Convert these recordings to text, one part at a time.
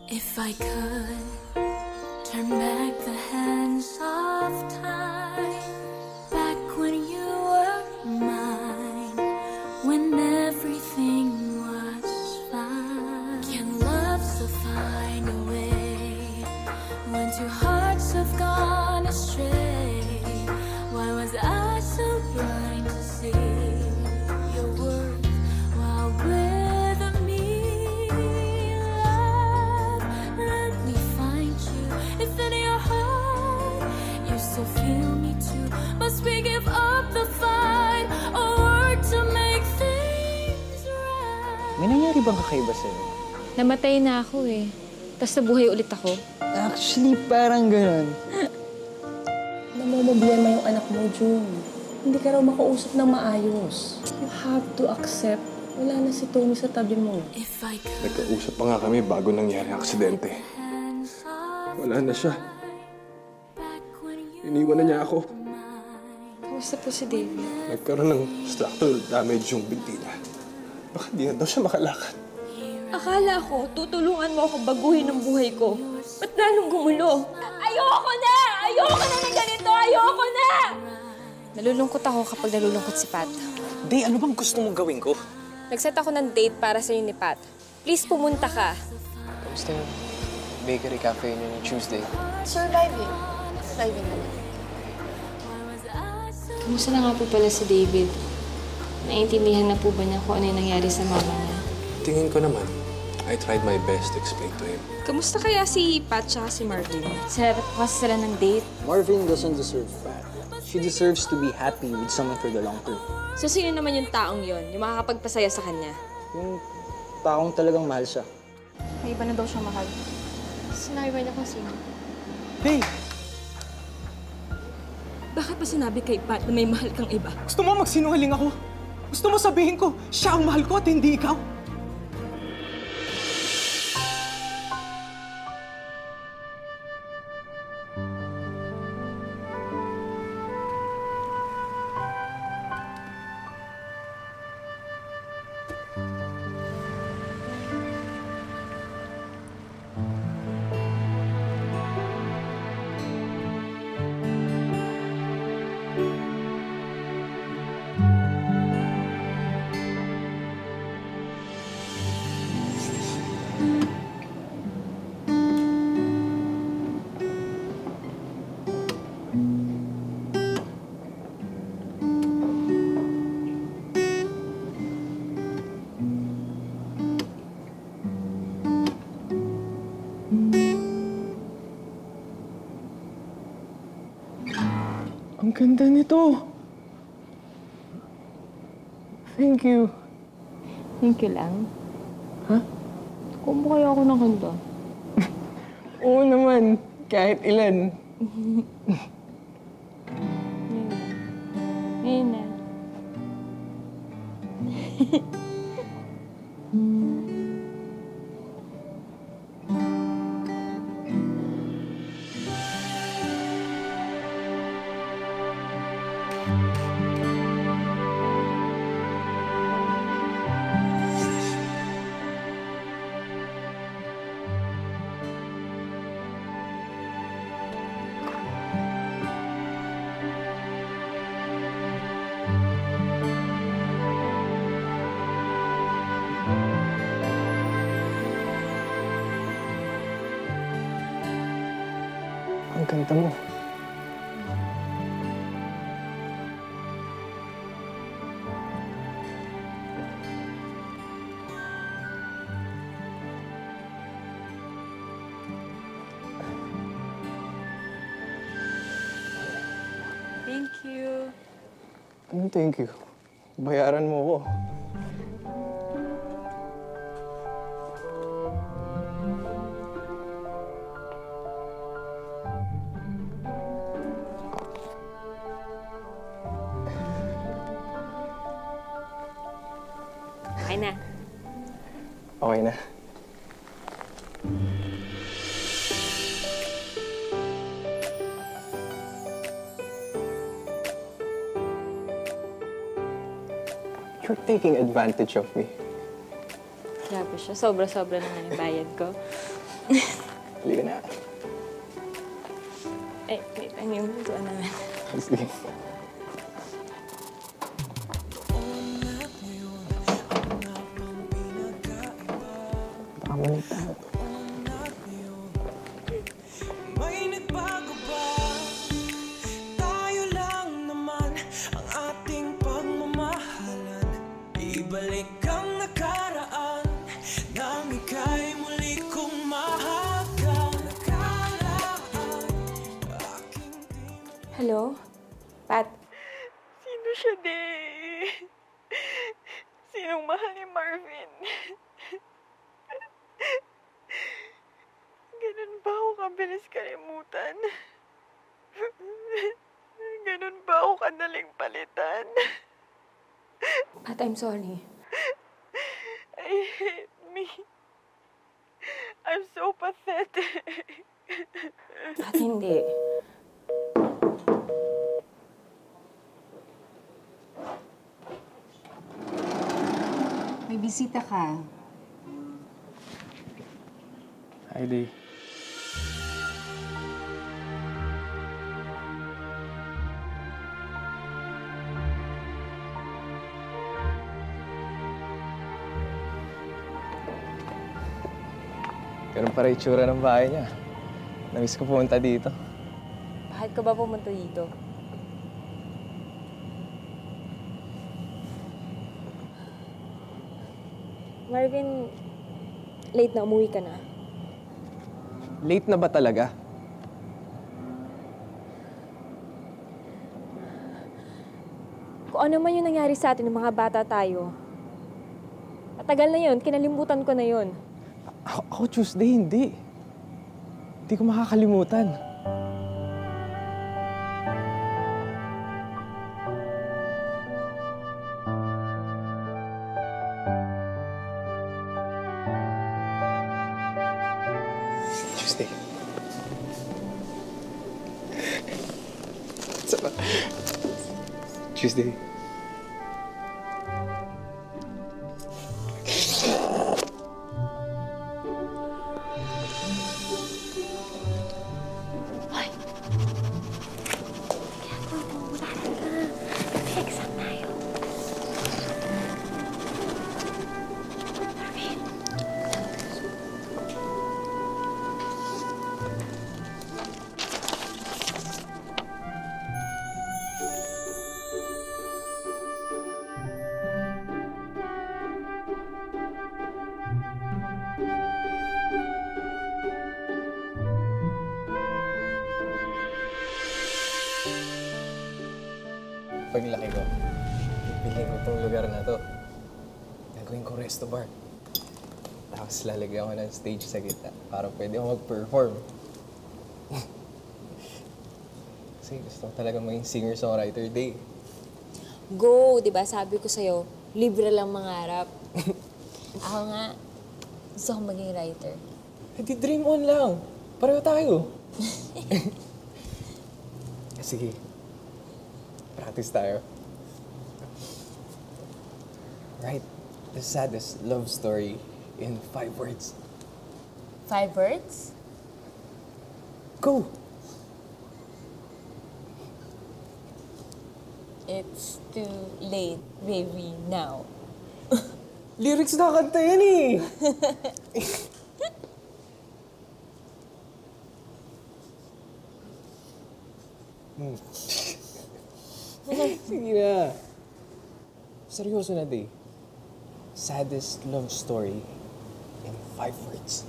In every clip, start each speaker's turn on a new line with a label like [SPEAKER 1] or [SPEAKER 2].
[SPEAKER 1] If I could turn back the hands of time, back when you were mine, when everything was fine. Can love still find a way when two hearts have gone astray? Why was I so blind to see your worth while with me? Love, let me find you. If in your heart you still feel me too, must we give up the fight, a word to make things right?
[SPEAKER 2] May nangyari bang kakaiba sa'yo?
[SPEAKER 3] Namatay na ako eh. Tapos nabuhay ulit ako.
[SPEAKER 2] Actually, parang ganun.
[SPEAKER 4] Namomroblema yung anak mo, June. Hindi ka raw makausap ng maayos. You have to accept. Wala na si Tony sa tabi mo.
[SPEAKER 5] Nagkausap pa nga kami bago nangyari ang aksidente. Wala na siya. Iniwan na niya ako.
[SPEAKER 3] Kamusta po si David?
[SPEAKER 5] Nagkaroon ng structural damage yung binti niya. Baka di na daw siya makalakad.
[SPEAKER 4] Akala ko, tutulungan mo ako baguhin ang buhay ko. Ba't lalong gumulo? Ayoko na! Ayoko na ng ganito! Ayoko na!
[SPEAKER 3] Nalulungkot ako kapag nalulungkot si Pat.
[SPEAKER 2] Day, ano bang gusto mong gawin ko?
[SPEAKER 3] Nagset ako ng date para sa'yo ni Pat. Please, pumunta ka.
[SPEAKER 2] Kamusta yung bakery cafe niyo ni Tuesday?
[SPEAKER 6] Surviving. Surviving naman.
[SPEAKER 3] Kamusta na nga po pala si David? Naiintindihan na po ba niya kung ano yung nangyari sa mama niya?
[SPEAKER 5] Tingin ko naman, I tried my best to explain to him.
[SPEAKER 3] Kamusta kaya si Pat tsaka si Marvin? Sarap po kasi sila ng date.
[SPEAKER 2] Marvin doesn't deserve that. She deserves to be happy with someone for the long term.
[SPEAKER 3] So, sino naman yung taong yon? Yung makakapagpasaya sa kanya?
[SPEAKER 2] Yung taong talagang mahal siya.
[SPEAKER 6] May iba na daw siya mahal. Sinabi ba niya kung sino?
[SPEAKER 2] Day!
[SPEAKER 4] Bakit ba sinabi kay Pat na may mahal kang iba?
[SPEAKER 7] Gusto mo magsinungaling ako? Gusto mo sabihin ko, siya ang mahal ko at hindi ikaw? Ang ganda nito. Thank you.
[SPEAKER 3] Thank you lang.
[SPEAKER 7] Ha?
[SPEAKER 3] Kung mo kaya ako ng kanta?
[SPEAKER 7] Oo naman. Kahit ilan.
[SPEAKER 3] Ngayon na.
[SPEAKER 7] Ang ganda mo.
[SPEAKER 3] Thank you.
[SPEAKER 7] Thank you. Bayaran mo ako.
[SPEAKER 3] Okay na.
[SPEAKER 7] Okay na. You're taking advantage of me.
[SPEAKER 3] Grabe siya. Sobra-sobra na nga yung bayad ko.
[SPEAKER 2] Halika na.
[SPEAKER 3] Eh, wait, ano yung lutuan namin?
[SPEAKER 2] Sige. Baka muli tayo.
[SPEAKER 8] May nagbago ba? Tayo lang naman ang ating pagmamahalan. Ibalik ang nakaraan nang ika'y muli kong mahagkan. Nakaraan, aking di
[SPEAKER 3] Hello? Pat?
[SPEAKER 4] Sino siya, Day? Sinong mahal ni Marvin? Ganun ba ako kabilis kalimutan? Ganun ba ako kadaling palitan?
[SPEAKER 3] Pat, I'm sorry.
[SPEAKER 4] I hate me. I'm so pathetic.
[SPEAKER 3] Pat, hindi.
[SPEAKER 9] May bisita ka.
[SPEAKER 2] Hi, Day. Ganun pa rin itsura ng bahay niya. Namiss ko pumunta dito.
[SPEAKER 3] Bakit ka ba pumunta dito? Marvin, late na umuwi ka na.
[SPEAKER 2] Late na ba talaga?
[SPEAKER 3] Kung ano man yung nangyari sa atin ng mga bata tayo. Matagal na yun, kinalimutan ko na yun.
[SPEAKER 2] Ako Tuesday, hindi. Hindi ko makakalimutan. Tuesday. Sama. Tuesday. Paglaki ko, pipiliin ko tong lugar na to. Gagawin ko resto bar. Tapos lalagyan ko ng stage sa gitna para pwede ako mag-perform. Kasi gusto ko talaga maging singer-songwriter day.
[SPEAKER 3] Go! Diba sabi ko sa'yo, libre lang mangarap. Ako nga, gusto kong maging writer.
[SPEAKER 2] Hindi dream on lang. Pareho tayo. Sige. Practice tayo. Write the saddest love story in 5 words.
[SPEAKER 3] 5 words?
[SPEAKER 2] Go!
[SPEAKER 3] It's too late, baby, now.
[SPEAKER 2] Lyrics na kanta yan eh! Sige na. Seryoso na, Day. Saddest love story in 5 words.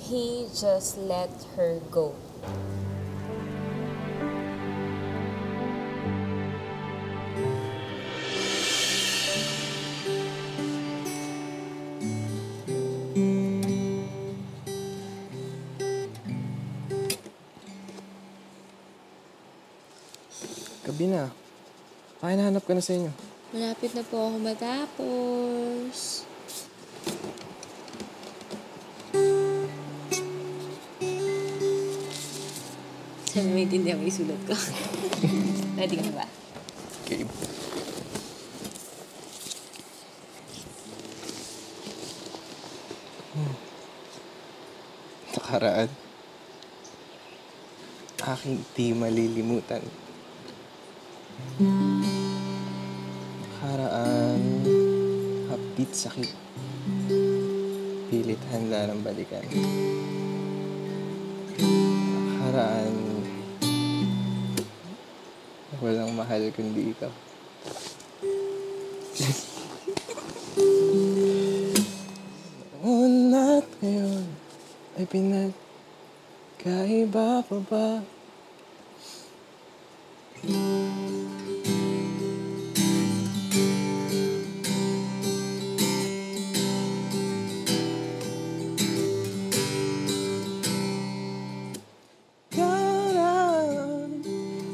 [SPEAKER 3] He just let her go.
[SPEAKER 2] Gabi na. Baka hinahanap ka na sa inyo.
[SPEAKER 3] Malapit na po ako matapos. Sana maintindihan mo yung sulat ko. Ready ka na ba?
[SPEAKER 2] Okay. Nakaraan. Aking di malilimutan. Nakaraan. Hapit sakit. Pilit handa ng balikan. Nakaraan. Walang mahal kundi ikaw. Noon at ngayon ay pinagkaiba pa ba? Karaan,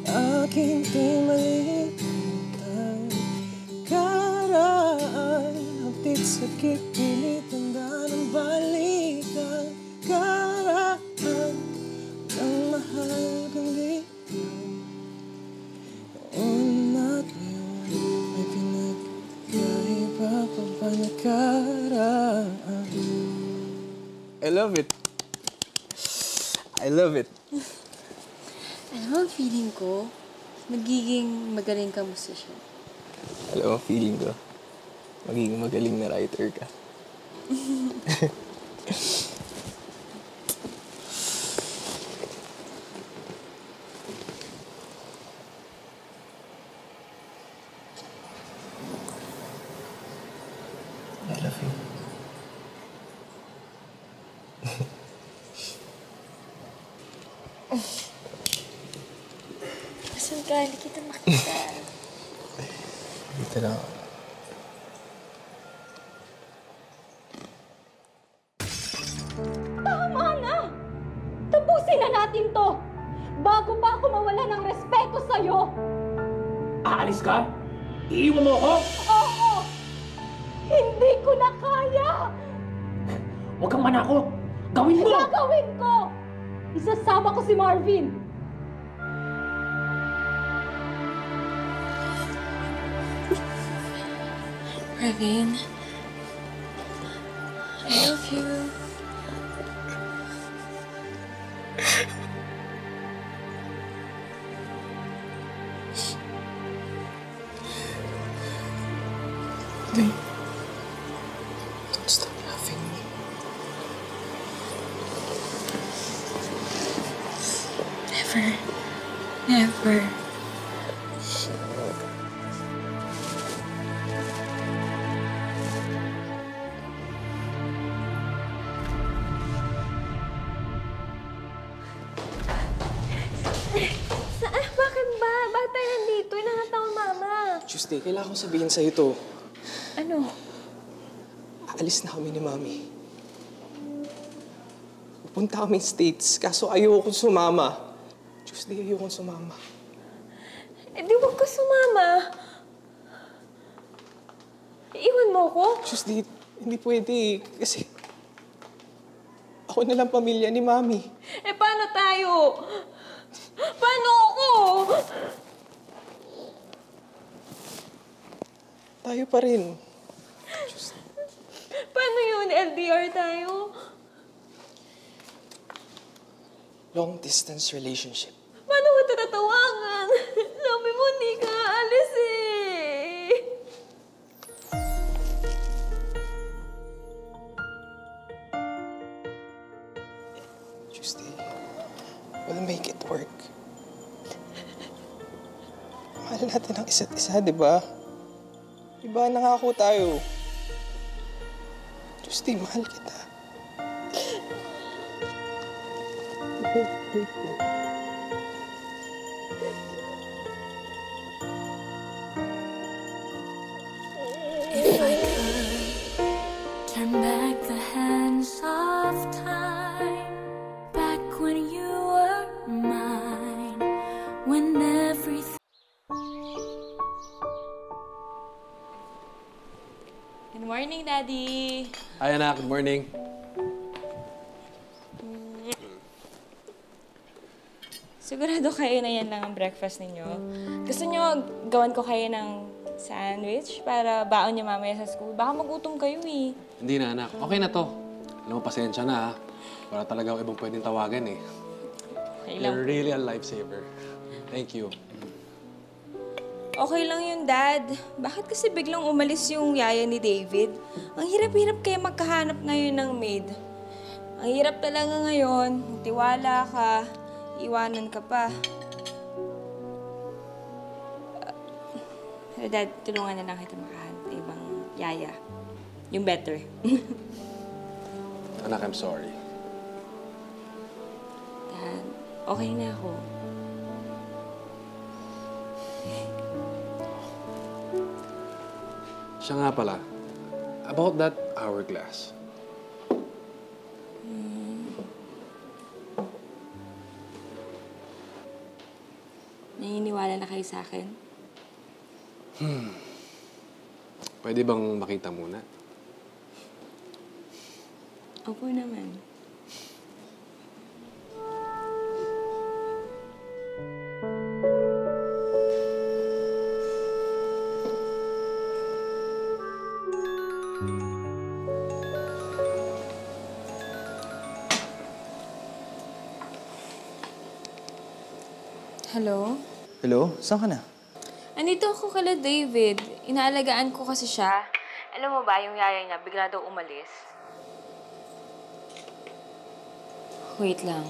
[SPEAKER 2] aking di malimutan. Karaan, hapit sakit, pilit handa ng balikan. Karaan, ang mahal kundi noon at ngayon ay pinagkaiba pa ba na karaan? I love it. I love it.
[SPEAKER 3] Alam mo, ang feeling ko, magiging magaling kang musician.
[SPEAKER 2] Alam mo, feeling ko, magiging magaling na writer ka. I love you.
[SPEAKER 3] Asan ka? Hindi kita makita.
[SPEAKER 2] Dito lang ako.
[SPEAKER 4] Tama na! Tapusin na natin to! Bago pa ako mawala ng respeto sa'yo!
[SPEAKER 10] Aalis ka? Iiwan mo ako?
[SPEAKER 4] Oo! Hindi ko na kaya!
[SPEAKER 10] Huwag kang manako! Gawin mo!
[SPEAKER 4] Gagawin ko! Isasama ko si Marvin!
[SPEAKER 3] Marvin, I love you.
[SPEAKER 2] Babe, don't stop loving me.
[SPEAKER 3] Never. Never.
[SPEAKER 4] Bakit ba? Bakit tayo nandito? Hinahanap ako, Mama.
[SPEAKER 2] Tuesday, kailangan kong sabihin sa'yo to.
[SPEAKER 4] Ano?
[SPEAKER 2] Aalis na kami ni Mami. Pupunta kami States, kaso ayokong sumama. Tuesday, ayokong sumama.
[SPEAKER 4] Eh, di wag ka sumama. Iwan mo ko?
[SPEAKER 2] Tuesday, hindi pwede kasi ako na lang pamilya ni Mami.
[SPEAKER 4] Eh, paano tayo? Paano ako?
[SPEAKER 2] Tayo pa rin.
[SPEAKER 4] Paano yun? LDR tayo?
[SPEAKER 2] Long distance relationship.
[SPEAKER 4] Paano ko ito natawagan? Sabi mo, hindi ka aalis eh.
[SPEAKER 2] Tuesday, we'll make it work. Mahal natin ang isa't isa, di ba? Iba nangako tayo. Tuesday, mahal kita.
[SPEAKER 1] If I could turn back the hands of time, back when you were mine, when everything.
[SPEAKER 3] Good morning, Daddy.
[SPEAKER 11] Hi, anak. Good morning.
[SPEAKER 3] Sigurado kayo na yan lang ang breakfast ninyo. Gusto nyo gawan ko kayo ng sandwich para baon niyo mamaya sa school? Baka magutom kayo eh.
[SPEAKER 11] Hindi na, anak. Okay na to.
[SPEAKER 5] Alam mo, pasensya na ha. Wala talaga ako ibang pwedeng tawagan eh.
[SPEAKER 3] Okay lang.
[SPEAKER 5] You're really a lifesaver. Thank you.
[SPEAKER 3] Okay lang yun, Dad. Bakit kasi biglang umalis yung yaya ni David? Ang hirap-hirap kaya magkahanap ngayon ng maid. Ang hirap talaga ngayon. Tiwala ka, iwanan ka pa. Pero Dad, tulungan na lang kita makahanap ng ibang yaya. Yung better.
[SPEAKER 5] Anak, I'm sorry.
[SPEAKER 3] Dad, okay na ako.
[SPEAKER 5] Siya nga pala, about that hourglass.
[SPEAKER 3] Naniniwala na kayo sa akin?
[SPEAKER 5] Pwede bang makita muna?
[SPEAKER 3] Opo naman. Hello?
[SPEAKER 11] Hello? Saan ka na?
[SPEAKER 3] Andito ako kala David. Inaalagaan ko kasi siya. Alam mo ba, yung yaya niya bigla daw umalis. Wait lang.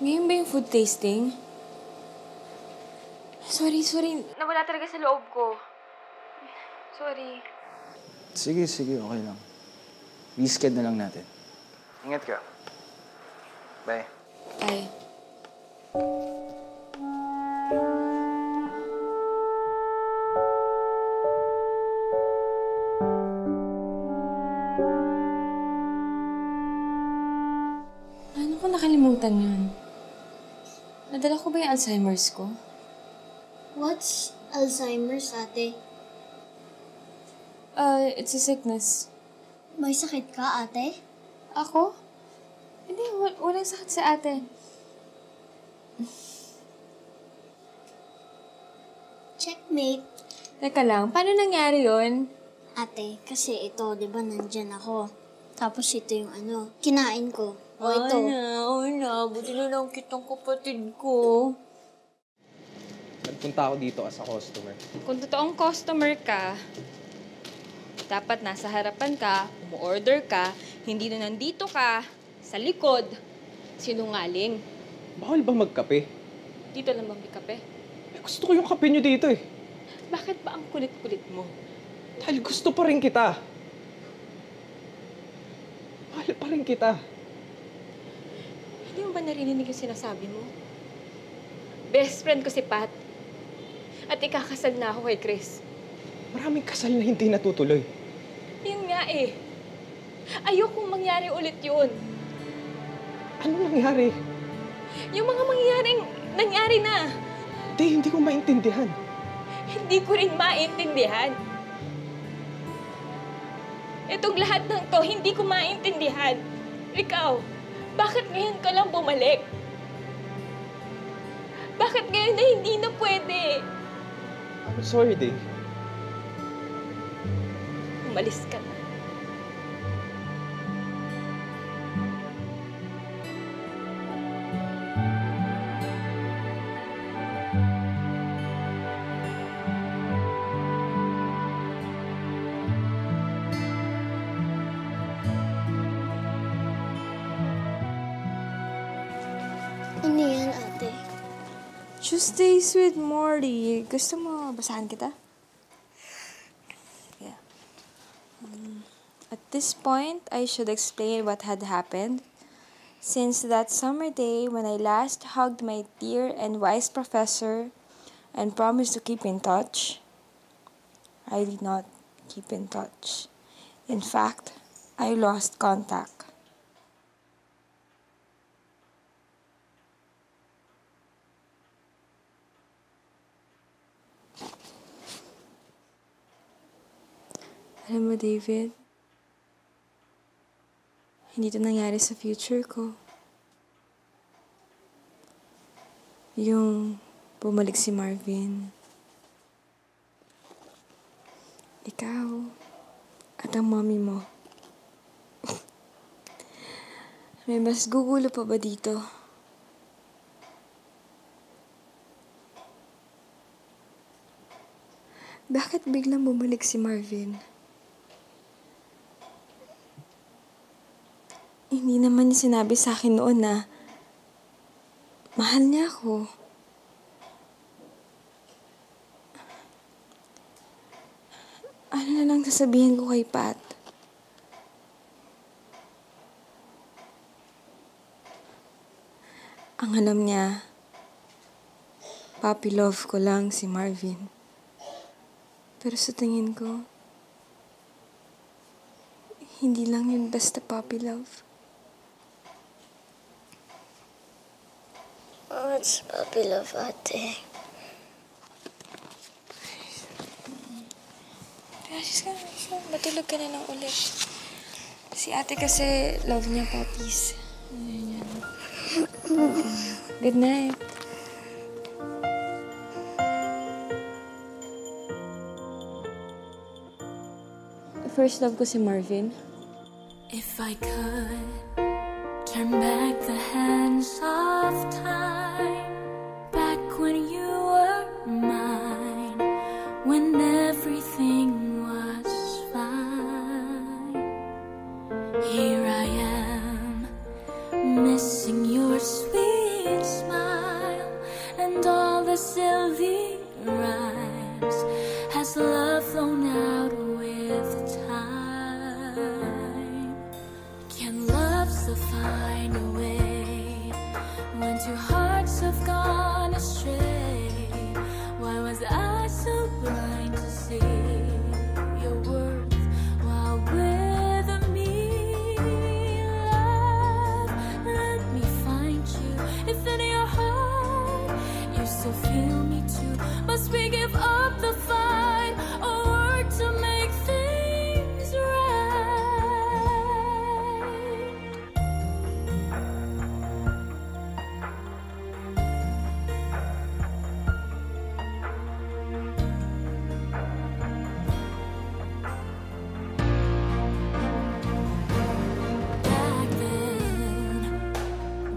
[SPEAKER 3] Ngayon ba yung food tasting? Sorry. Nawala talaga sa loob ko. Sorry.
[SPEAKER 11] Sige, okay lang. Resched na lang natin. Ingat ka. Bye.
[SPEAKER 3] Bye. Paano ko nakalimutan yun? Nadala ko ba yung Alzheimer's ko?
[SPEAKER 12] What's Alzheimer's, ate?
[SPEAKER 3] It's a sickness.
[SPEAKER 12] May sakit ka, ate?
[SPEAKER 3] Ako? Hindi, walang sakit sa ate.
[SPEAKER 12] Checkmate.
[SPEAKER 3] Teka lang, paano nangyari yun?
[SPEAKER 12] Ate, kasi ito, di ba nandyan ako? Tapos ito yung kinain ko. O ito.
[SPEAKER 3] Buti na lang kitang kapatid ko.
[SPEAKER 2] Nagpunta ako dito as a customer.
[SPEAKER 3] Kung totoong customer ka, dapat nasa harapan ka, umu-order ka, hindi na nandito ka, sa likod, sinungaling.
[SPEAKER 2] Bawal ba magkape?
[SPEAKER 3] Dito lang bang may kape?
[SPEAKER 2] Gusto ko yung kape nyo dito eh.
[SPEAKER 3] Bakit ba ang kulit-kulit mo?
[SPEAKER 2] Dahil gusto pa rin kita. Mahal pa rin kita.
[SPEAKER 3] Hindi mo ba narinig yung sinasabi mo? Best friend ko si Pat. At ikakasal na ako kay Chris.
[SPEAKER 2] Maraming kasal na hindi natutuloy.
[SPEAKER 3] Yun nga eh. Ayokong mangyari ulit yun.
[SPEAKER 2] Ano nangyari?
[SPEAKER 3] Yung mga mangyaring nangyari na.
[SPEAKER 2] Hindi ko maintindihan.
[SPEAKER 3] Hindi ko rin maintindihan. Itong lahat ng to, hindi ko maintindihan. Ikaw, bakit ngayon ka lang bumalik? Bakit ngayon na hindi na pwede?
[SPEAKER 2] I'm sorry, Dave.
[SPEAKER 3] Umalis ka na.
[SPEAKER 12] Ano yan, ate?
[SPEAKER 3] Tuesdays with Morty. Gusto mo basahan kita? Yeah. At this point, I should explain what had happened. Since that summer day when I last hugged my dear and wise professor and promised to keep in touch, I did not keep in touch. In fact, I lost contact. Alam mo, David, hindi ito nangyari sa future ko. Yung bumalik si Marvin. Ikaw at ang mommy mo. May mas gugulo pa ba dito? Bakit biglang bumalik si Marvin? Hindi naman niya sinabi sa akin noon na mahal niya ako. Ano na lang sasabihin ko kay Pat? Ang alam niya, puppy love ko lang si Marvin. Pero sa tingin ko, hindi lang yun basta puppy love.
[SPEAKER 12] What's puppy love, ate?
[SPEAKER 3] Sis ka, matulog ka na lang ulit. Si ate kasi love niya puppies. Ayan. Good night. First love ko si Marvin.
[SPEAKER 1] If I could turn back the hands of time, back when you were mine, when everything was fine. Here I am, missing your sweet smile and all the silly rhymes. Has love flown out with time? Can love still find a way when two hearts have gone astray? Why was I so blind to see your worth while with me? Love, let me find you. If in your heart you still feel me too, must we give up the fight or work to make things back then?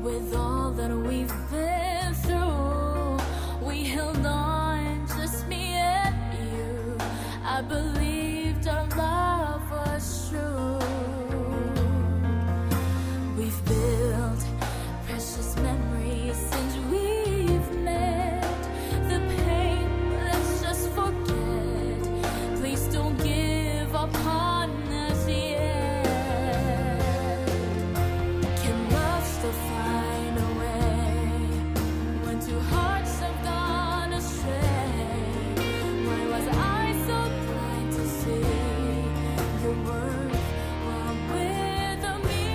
[SPEAKER 1] With all that we've been through, we held on, just me and you. I believed our love was true. We've built precious memories since we've met. The pain, let's just forget. Please don't give up on us yet. Can love still find a way when two hearts have gone astray? Why was I so blind to see your worth while with me?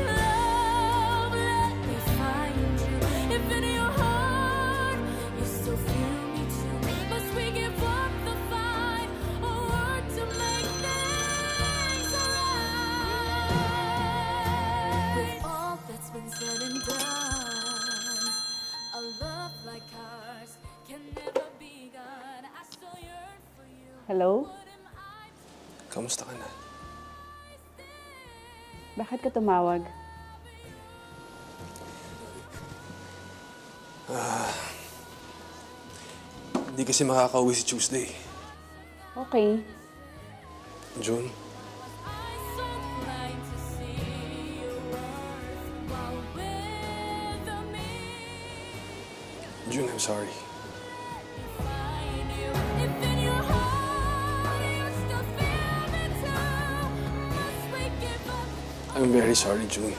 [SPEAKER 1] Love, let me find you. If in your heart you still feel me too, must we give up the fight or work to make things right? With all that's been said and done, a love like ours can never be gone. I still yearn for you.
[SPEAKER 13] Hello?
[SPEAKER 5] Kamusta ka na?
[SPEAKER 13] Bakit ka tumawag?
[SPEAKER 5] Hindi kasi makakauwi si Tuesday.
[SPEAKER 13] Okay.
[SPEAKER 5] June, June, I'm sorry. I'm very sorry, June.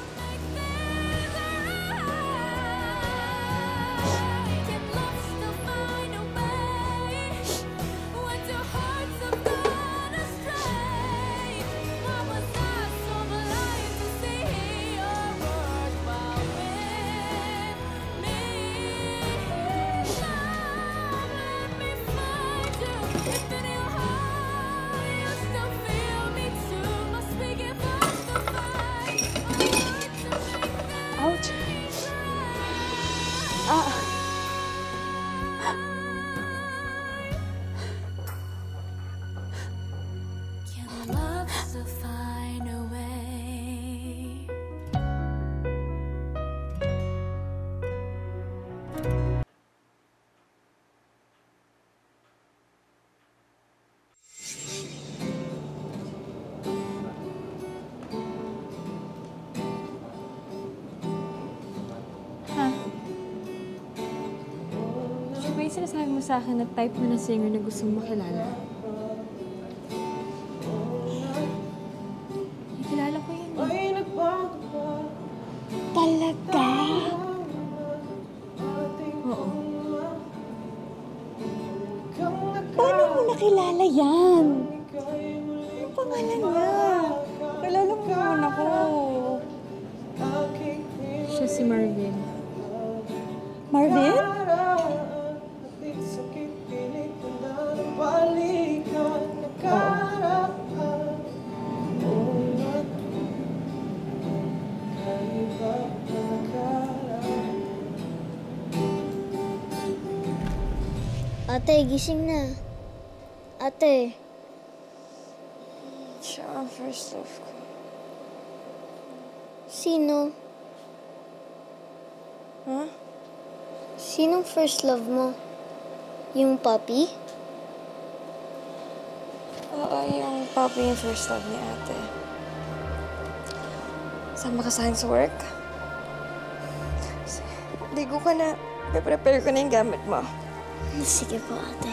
[SPEAKER 4] sinasabi mo sa akin na type mo na singer na gusto mong makilala? Nakilala ko yun.
[SPEAKER 12] Talaga?
[SPEAKER 4] Oo.
[SPEAKER 12] Paano mo nakilala yan? Ano pangalan niya? Kilala mo naman ako.
[SPEAKER 4] Siya si Marvin.
[SPEAKER 12] Marvin? Ate, gising na. Ate.
[SPEAKER 3] Siya ang first love ko.
[SPEAKER 12] Sino?
[SPEAKER 3] Huh?
[SPEAKER 12] Sinong first love mo? Yung puppy?
[SPEAKER 3] Oo, yung puppy yung first love ni ate. Sama ka sa akin sa work? Ligo ka na. Prepare ko na yung gamit mo.
[SPEAKER 12] Sige po, ate.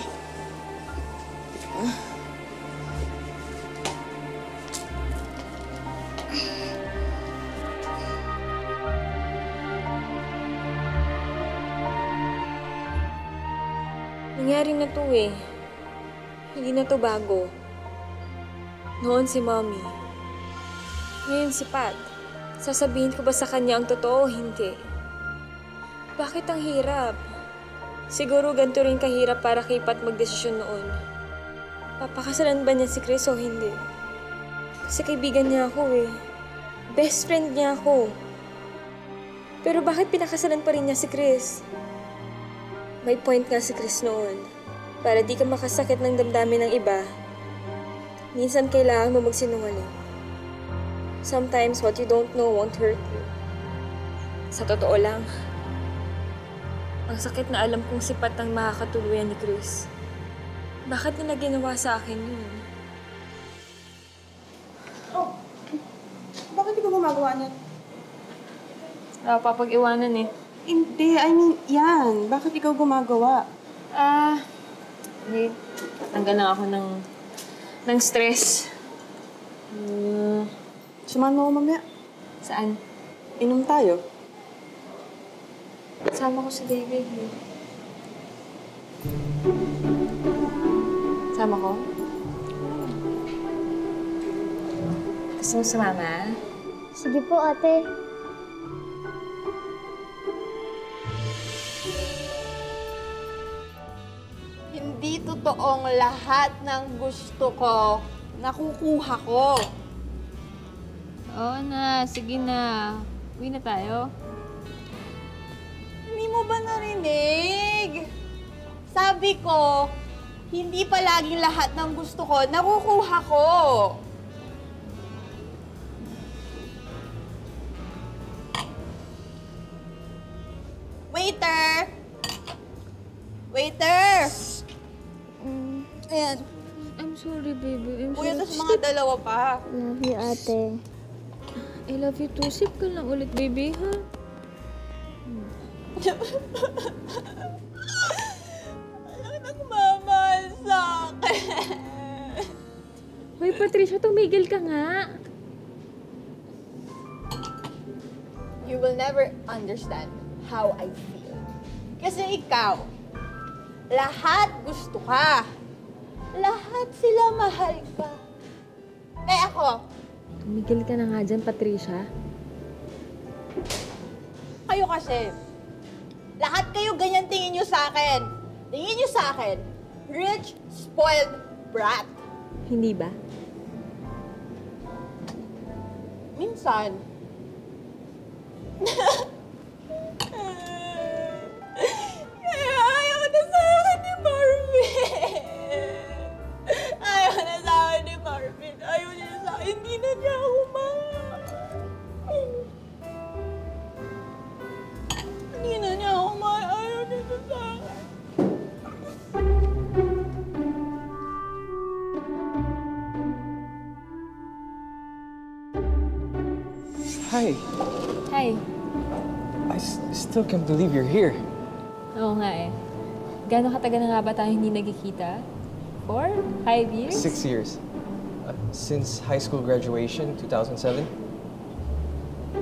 [SPEAKER 4] Nangyari na to eh. Hindi na to bago. Noon si Mommy. Ngayon si Pat. Sasabihin ko ba sa kanya ang totoo o hindi? Bakit ang hirap? Siguro ganito rin kahirap para kay Pat magdesisyon noon. Papakasalan ba niya si Chris o hindi? Kasi kaibigan niya ako eh. Best friend niya ako. Pero bakit pinakasalan pa rin niya si Chris? May point nga si Chris noon. Para di ka makasakit ng damdamin ng iba, minsan kailangan mo magsinungaling. Sometimes what you don't know won't hurt you. Sa totoo lang, ang sakit na alam kong sipat ang makakatuluyan ni Chris. Bakit nila ginawa sa akin yun?
[SPEAKER 6] Oh, bakit di ko gumagawa niyan?
[SPEAKER 4] Wala pa pag-iwanan eh.
[SPEAKER 6] Hindi, I mean, yan. Bakit ikaw gumagawa?
[SPEAKER 4] Hindi. Tanggal lang ako ng stress.
[SPEAKER 6] Samahan mo ako mamaya.
[SPEAKER 4] Saan?
[SPEAKER 6] Inom tayo.
[SPEAKER 4] Sama ko si David. Sama ko? Gusto mo sumama?
[SPEAKER 12] Sige po, ate.
[SPEAKER 14] Hindi totoong lahat ng gusto ko nakukuha ko.
[SPEAKER 4] Oo na, sige na. Uwi na tayo.
[SPEAKER 14] Hindi mo ba narinig? Sabi ko, hindi palaging lahat ng gusto ko nakukuha ko. Waiter! Waiter! Ayan.
[SPEAKER 4] I'm sorry, baby. I'm
[SPEAKER 14] Kuya,
[SPEAKER 4] sorry.
[SPEAKER 14] tas mga dalawa pa.
[SPEAKER 12] Love you, ate.
[SPEAKER 4] I love you too. Sip ka lang ulit, baby, ha?
[SPEAKER 14] Alam nagmamahal sa akin.
[SPEAKER 4] Hoy, Patricia, tumigil ka nga.
[SPEAKER 14] You will never understand how I feel. Kasi ikaw, lahat gusto ka. Lahat sila mahal ka. Eh ako,
[SPEAKER 4] Tumigil ka na nga dyan, Patricia.
[SPEAKER 14] kayo kasi, lahat kayo ganyan tingin nyo sa akin. Tingin nyo sa akin, rich, spoiled brat.
[SPEAKER 4] Hindi ba?
[SPEAKER 14] Minsan. Kaya ayaw na sa akin ni Marvin. Ayaw na sa akin ni Marvin. Ayaw niya sa akin. Hindi na niya ako mahal. Hindi na niya ako mahal. Ayaw niya na sa akin.
[SPEAKER 2] Hi.
[SPEAKER 4] Hi.
[SPEAKER 2] I still can't believe you're here.
[SPEAKER 4] Oo nga eh. Gano'ng katagal na nga ba tayo hindi nagkikita? 4? 5 years?
[SPEAKER 2] 6 years. Since high school graduation, 2007.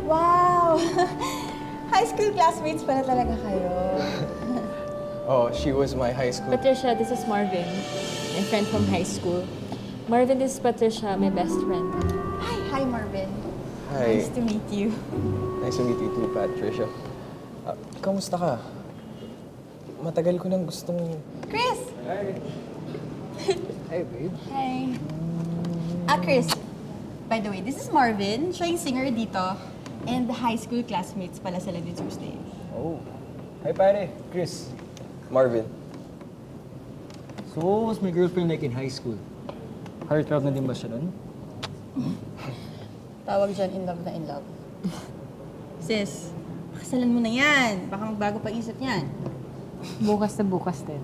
[SPEAKER 12] Wow! High school classmates pala talaga kayo.
[SPEAKER 2] Oh, she was my high school...
[SPEAKER 4] Patricia, this is Marvin. My friend from high school. Marvin, this is Patricia, my best friend.
[SPEAKER 12] Hi, Marvin.
[SPEAKER 2] Hi.
[SPEAKER 12] Nice to meet you.
[SPEAKER 2] Nice to meet you too, Patricia. Kamusta ka? Matagal ko nang gustong...
[SPEAKER 12] Chris!
[SPEAKER 11] Hi. Hi, babe.
[SPEAKER 12] Hi. Chris. By the way, this is Marvin. Siya yung singer dito. And the high school classmates pala sila ni Tuesday.
[SPEAKER 11] Oh. Hi, pare. Chris.
[SPEAKER 2] Marvin.
[SPEAKER 11] So, what was my girlfriend like in high school? Heartthrob na din ba siya nun?
[SPEAKER 12] Tawag dyan, in love na in love. Sis, pakasalan mo na yan. Baka magbago pa isip niyan.
[SPEAKER 13] Bukas na bukas din.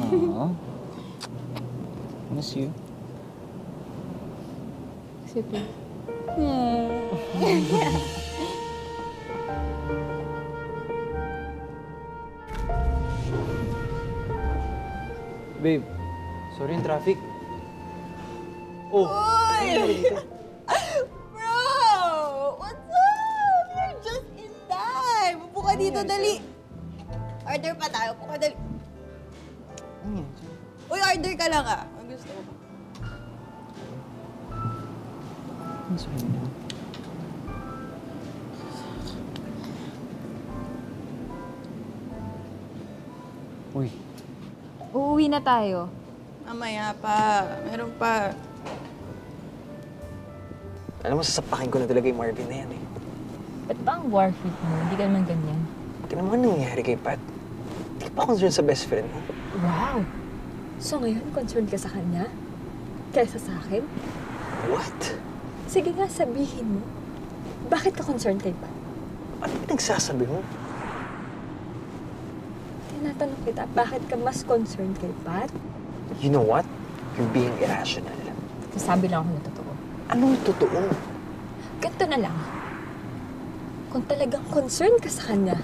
[SPEAKER 11] Aww. Miss you.
[SPEAKER 13] Sige.
[SPEAKER 11] Babe, sorry yung traffic. Oh!
[SPEAKER 12] Uy! Bro! What's up? You're just in time! Upo ka dito, dali. Order pa tayo. Upo ka, dali. Uy, order ka lang ah. Ang gusto mo.
[SPEAKER 11] Uy.
[SPEAKER 4] Uuwi na tayo.
[SPEAKER 12] Mamaya pa. Meron pa.
[SPEAKER 11] Alam mo, sasapakin ko na talaga yung Marvin na yan eh.
[SPEAKER 4] Ba't ba ang war freak mo? Hindi ka naman ganyan.
[SPEAKER 11] Tignan mo ano nangyari kay Pat. Hindi ka pa concerned sa best friend mo.
[SPEAKER 4] Wow! So ngayon, concerned ka sa kanya? Kaysa sa akin?
[SPEAKER 11] What?
[SPEAKER 4] Sige nga, sabihin mo. Bakit ka concerned kay Pat?
[SPEAKER 11] Ano pinagsasabi mo?
[SPEAKER 4] Tinatanong kita, bakit ka mas concerned kay Pat?
[SPEAKER 11] You know what? You're being irrational.
[SPEAKER 4] Sasabi lang ako na totoo.
[SPEAKER 11] Anong totoo?
[SPEAKER 4] Ganito na lang. Kung talagang concerned ka sa kanya,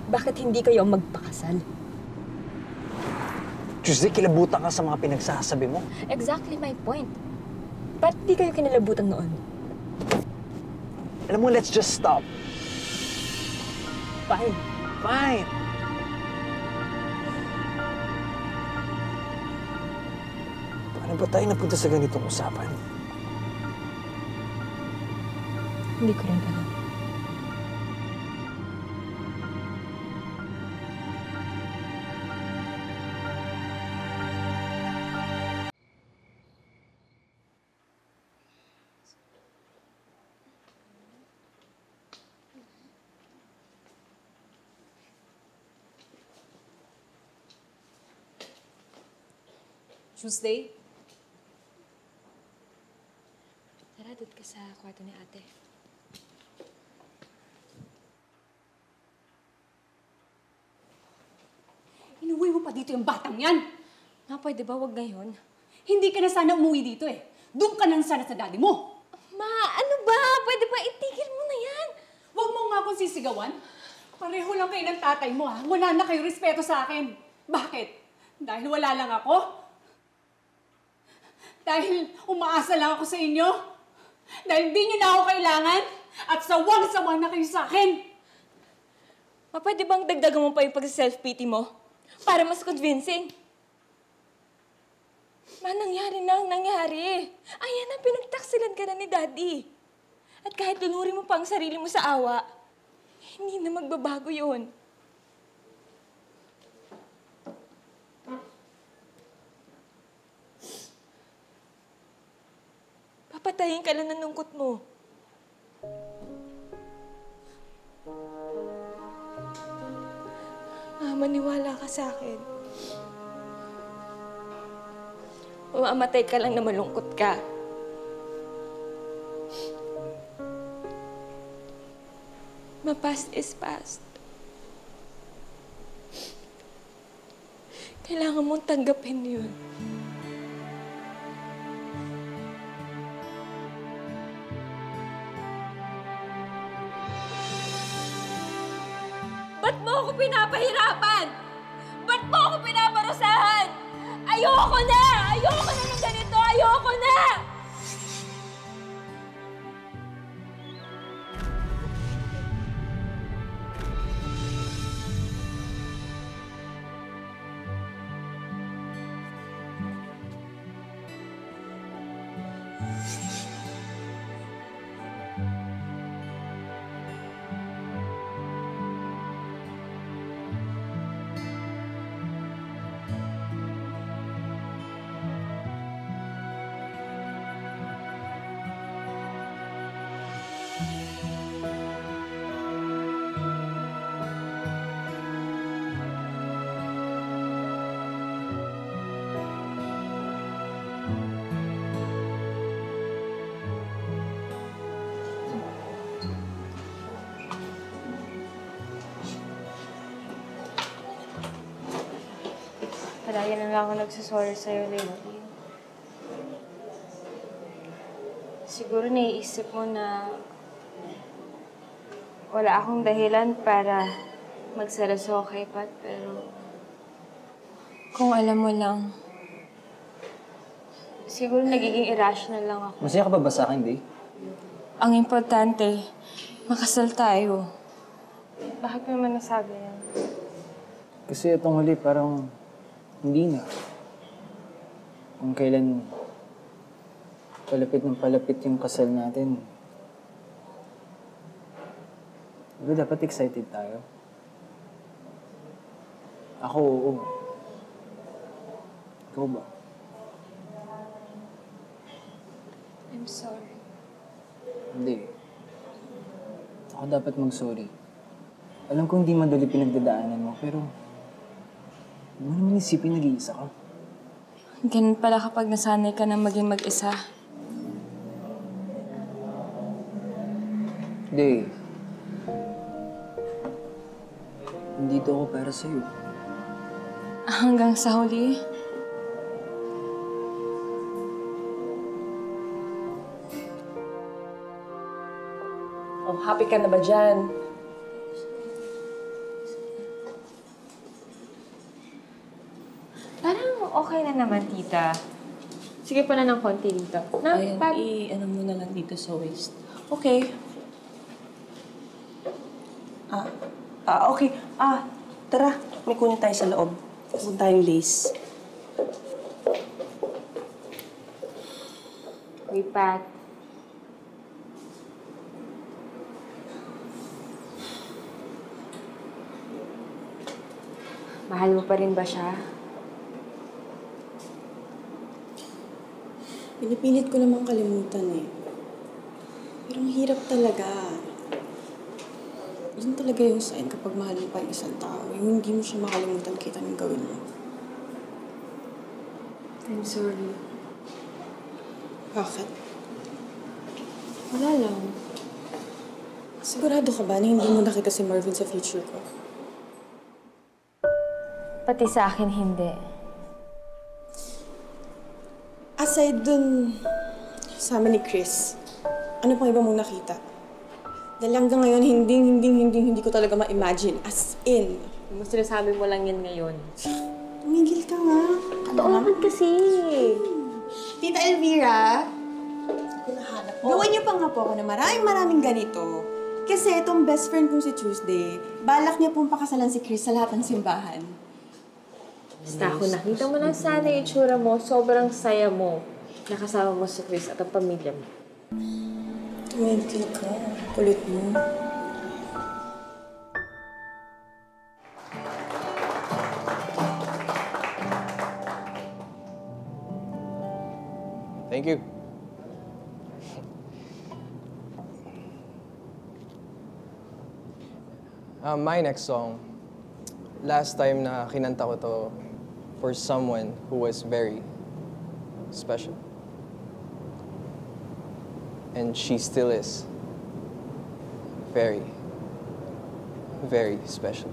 [SPEAKER 4] bakit hindi kayo magpakasal?
[SPEAKER 11] Tuesday, kilabutan ka sa mga pinagsasabi mo.
[SPEAKER 4] Exactly my point. Ba't di kayo kinalabutan noon?
[SPEAKER 11] Alam mo, let's just stop.
[SPEAKER 4] Fine.
[SPEAKER 11] Fine. Paano ba tayo napunta sa ganitong usapan?
[SPEAKER 4] Hindi ko rin alam.
[SPEAKER 15] Tuesday?
[SPEAKER 4] Tara, doon ka sa kwarto ni ate.
[SPEAKER 15] Inuwi mo pa dito yung batang yan!
[SPEAKER 4] Nga, pwede ba wag ngayon?
[SPEAKER 15] Hindi ka na sana umuwi dito eh. Doon ka na sana sa daddy mo.
[SPEAKER 4] Ma, ano ba? Pwede ba itigil mo na yan?
[SPEAKER 15] Huwag mo nga akong sisigawan. Pareho lang kayo ng tatay mo ha. Wala na kayo respeto sa akin. Bakit? Dahil wala lang ako? Dahil umaasa lang ako sa inyo? Dahil di nyo na ako kailangan? At sawang-sawa na kayo sa akin?
[SPEAKER 4] Ma, pwede bang dagdagan mo pa yung pag-self-pity mo? Para mas convincing. Ma, nangyari na ang nangyari. Ayan na, pinagtaksilan ka na ni Daddy. At kahit tunuri mo pa ang sarili mo sa awa, hindi na magbabago yun. Papatayin ka lang ng lungkot mo. Maniwala ka sa akin. Mamamatay ka lang na malungkot ka. Past is past. Kailangan mong tanggapin yun. Ba't mo ako pinapahirapan? Ba't mo ako pinapahirapan? parusahan! Ayoko na! Ayoko na ng ganito! Ayoko na!
[SPEAKER 3] Palagi na lang ako nagsasorry sa'yo lately. Siguro naiisip mo na wala akong dahilan para magseryoso kay Pat, pero kung alam mo lang, siguro nagiging irrational lang ako.
[SPEAKER 11] Masaya ka ba sa akin, Day?
[SPEAKER 3] Ang importante, makasal tayo. Bakit mo naman nasabi yan?
[SPEAKER 11] Kasi itong huli parang hindi na. Kung kailan palapit ng palapit yung kasal natin, diba dapat excited tayo? Ako, oo. Ikaw ba?
[SPEAKER 3] I'm sorry.
[SPEAKER 11] Hindi. Ako dapat mag-sorry. Alam ko hindi madali pinagdadaanan mo, pero huwag mo naman isipin nag-iisa ka.
[SPEAKER 3] Ganun pala kapag nasanay ka na maging mag-isa.
[SPEAKER 11] Hindi. Nandito ako para sa'yo.
[SPEAKER 3] Hanggang sa huli?
[SPEAKER 16] Oh, happy ka na ba dyan?
[SPEAKER 3] Parang okay na naman, tita. Sige pa na ng konti dito.
[SPEAKER 16] Ayan, ano mo na lang dito sa waist. Okay. Okay. Tara. May kunin tayo sa loob. Kunin tayong lace.
[SPEAKER 3] Uy, Pat. Mahal mo pa rin ba siya?
[SPEAKER 16] Pinipilit ko namang kalimutan eh. Pero ang hirap talaga. Yun talaga yung sign kapag mahal mo pa yung isang tao. Yung hindi mo siya makalimutan kahit anong gawin mo.
[SPEAKER 3] I'm sorry.
[SPEAKER 16] Bakit?
[SPEAKER 3] Wala lang.
[SPEAKER 16] Sigurado ka ba na hindi mo nakita si Marvin sa future ko?
[SPEAKER 3] Pati sa akin, hindi.
[SPEAKER 16] Aside dun sa amin ni Chris, ano pang iba mong nakita? Dahil hanggang ngayon, hindi ko talaga ma-imagine. As in.
[SPEAKER 3] Kung sinasabi mo lang yan ngayon.
[SPEAKER 16] Tumigil ka nga.
[SPEAKER 3] Totoo naman kasi.
[SPEAKER 12] Tita Elvira, gawan niyo pa nga po ako na maraming ganito. Kasi itong best friend kong si Tuesday, balak niya pong pakasalan si Chris sa lahat ng simbahan.
[SPEAKER 3] Basta ako nakita mo lang sana yung itsura mo, sobrang saya mo. Nakasama mo si Chris at ang pamilya mo.
[SPEAKER 16] Tumigil ka. Kulit mo.
[SPEAKER 2] Thank you. My next song, last time na kinanta ko to for someone who was very special. And she still is very, very special.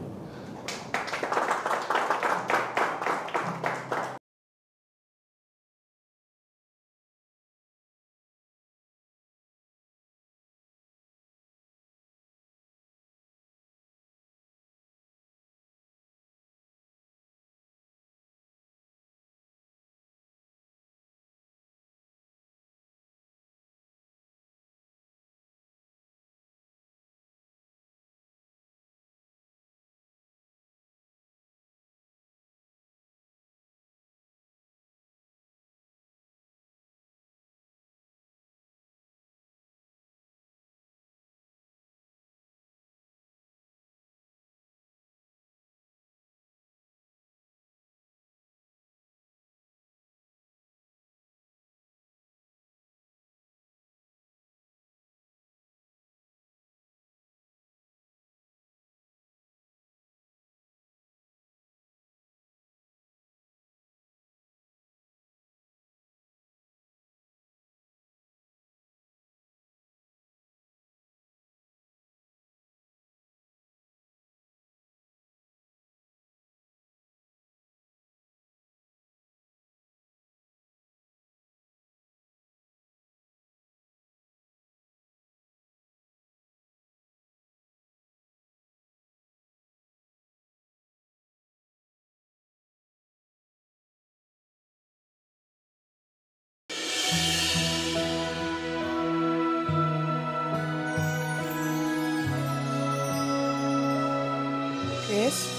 [SPEAKER 16] Chris?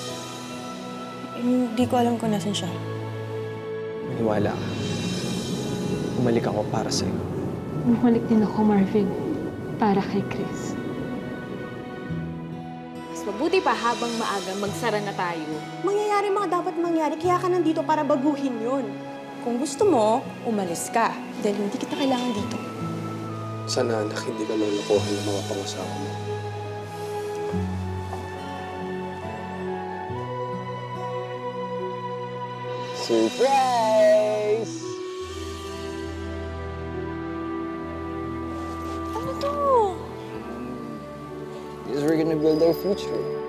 [SPEAKER 16] Hindi ko alam kung nasan siya.
[SPEAKER 2] Maniwala ka. Bumalik ako para sa'yo.
[SPEAKER 13] Bumalik din ako, Marvin. Para kay Chris.
[SPEAKER 4] Mas mabuti pa habang maaga magsara na tayo.
[SPEAKER 16] Mangyayari mga dapat mangyari, kaya ka nandito para baguhin yun. Kung gusto mo, umalis ka. Dahil hindi kita kailangan dito.
[SPEAKER 5] Sana, anak, hindi ka lolokohan ng mga pangasawa mo.
[SPEAKER 2] Surprise!
[SPEAKER 16] Ano to?
[SPEAKER 2] Because we're gonna build our future.